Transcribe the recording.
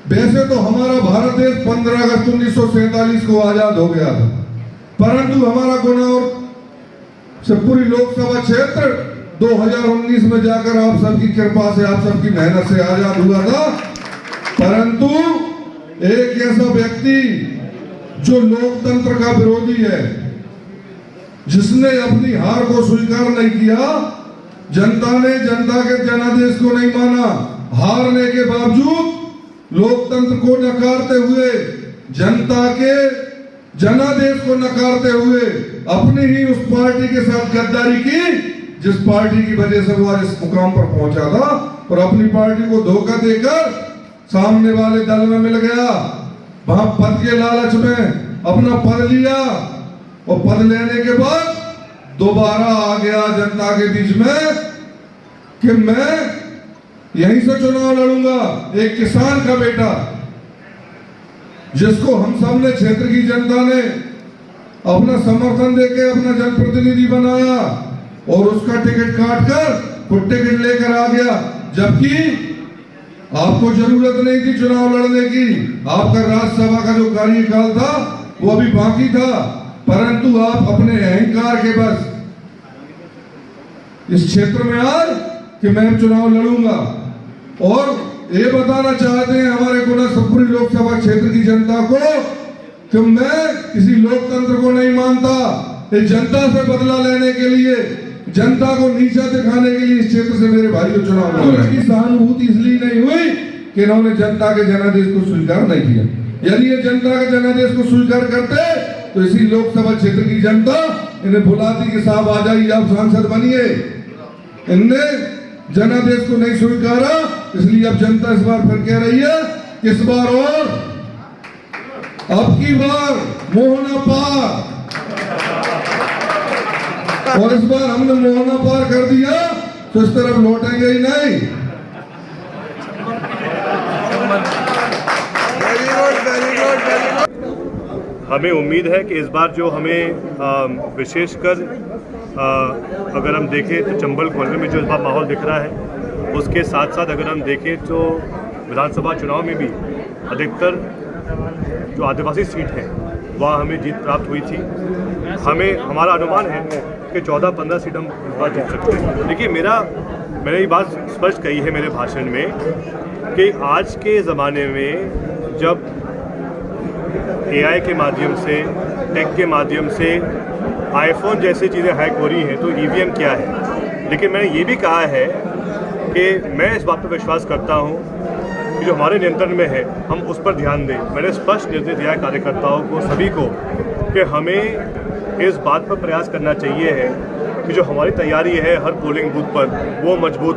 वैसे तो हमारा भारत देश 15 अगस्त 1947 को आजाद हो गया था, परंतु हमारा गुनार से पूरी लोकसभा क्षेत्र 2019 में जाकर आप सबकी कृपा से, आप सबकी मेहनत से आजाद हुआ था। परंतु एक ऐसा व्यक्ति जो लोकतंत्र का विरोधी है, जिसने अपनी हार को स्वीकार नहीं किया, जनता के जनादेश को नहीं माना, हारने के बावजूद लोकतंत्र को नकारते हुए, जनता के जनादेश को नकारते हुए अपनी ही उस पार्टी के साथ गद्दारी की, जिस पार्टी की वजह से वो आज इस मुकाम पर पहुंचा था, और अपनी पार्टी को धोखा देकर सामने वाले दल में मिल गया, वहां पद के लालच में अपना पद लिया, और पद लेने के बाद दोबारा आ गया जनता के बीच में कि मैं यहीं से चुनाव लड़ूंगा। एक किसान का बेटा, जिसको हम सब ने, क्षेत्र की जनता ने अपना समर्थन देके अपना जनप्रतिनिधि बनाया, और उसका टिकट काटकर वो टिकट लेकर आ गया, जबकि आपको जरूरत नहीं थी चुनाव लड़ने की। आपका राज्यसभा का जो कार्यकाल था वो अभी बाकी था, परंतु आप अपने अहंकार के बस इस क्षेत्र में आज कि मैं चुनाव लड़ूंगा, और ये बताना चाहते हैं हमारे गुनासपुरी लोकसभा क्षेत्र की जनता को कि मैं किसी लोकतंत्र को नहीं मानता। इस जनता से बदला लेने के लिए, जनता को नीचा दिखाने के लिए इस क्षेत्र से मेरे भाई को चुनाव लड़ रहे हैं। इसकी सहानुभूति इसलिए नहीं हुई कि इन्होंने जनता के जनादेश को स्वीकार नहीं किया। यदि ये जनता के जनादेश को स्वीकार करते तो इसी लोकसभा क्षेत्र की जनता इन्हें बुलाती कि साहब आ जाइए, आप सांसद बनिए। इनने जनादेश को नहीं स्वीकारा, इसलिए अब जनता इस बार फिर कह रही है, इस बार और अब की बार मोहना पार, और इस बार हमने मोहना पार कर दिया तो इस तरफ लौटेंगे ही नहीं। हमें उम्मीद है कि इस बार जो हमें विशेषकर अगर हम देखें तो चंबल कॉलोनी में जो इस बार माहौल दिख रहा है, उसके साथ साथ अगर हम देखें तो विधानसभा चुनाव में भी अधिकतर जो आदिवासी सीट है वहाँ हमें जीत प्राप्त हुई थी। हमारा अनुमान है कि 14-15 सीट हम इस बार जीत सकते हैं। देखिए, मैंने ये बात स्पष्ट कही है मेरे भाषण में कि आज के ज़माने में जब AI के माध्यम से, टेक के माध्यम से आईफोन जैसी चीज़ें हैक हो रही हैं, तो EVM क्या है। लेकिन मैंने ये भी कहा है कि मैं इस बात पर विश्वास करता हूँ कि जो हमारे नियंत्रण में है हम उस पर ध्यान दें। मैंने स्पष्ट निर्देश दिया है कार्यकर्ताओं को, सभी को, कि हमें इस बात पर प्रयास करना चाहिए है कि जो हमारी तैयारी है हर पोलिंग बूथ पर वो मजबूत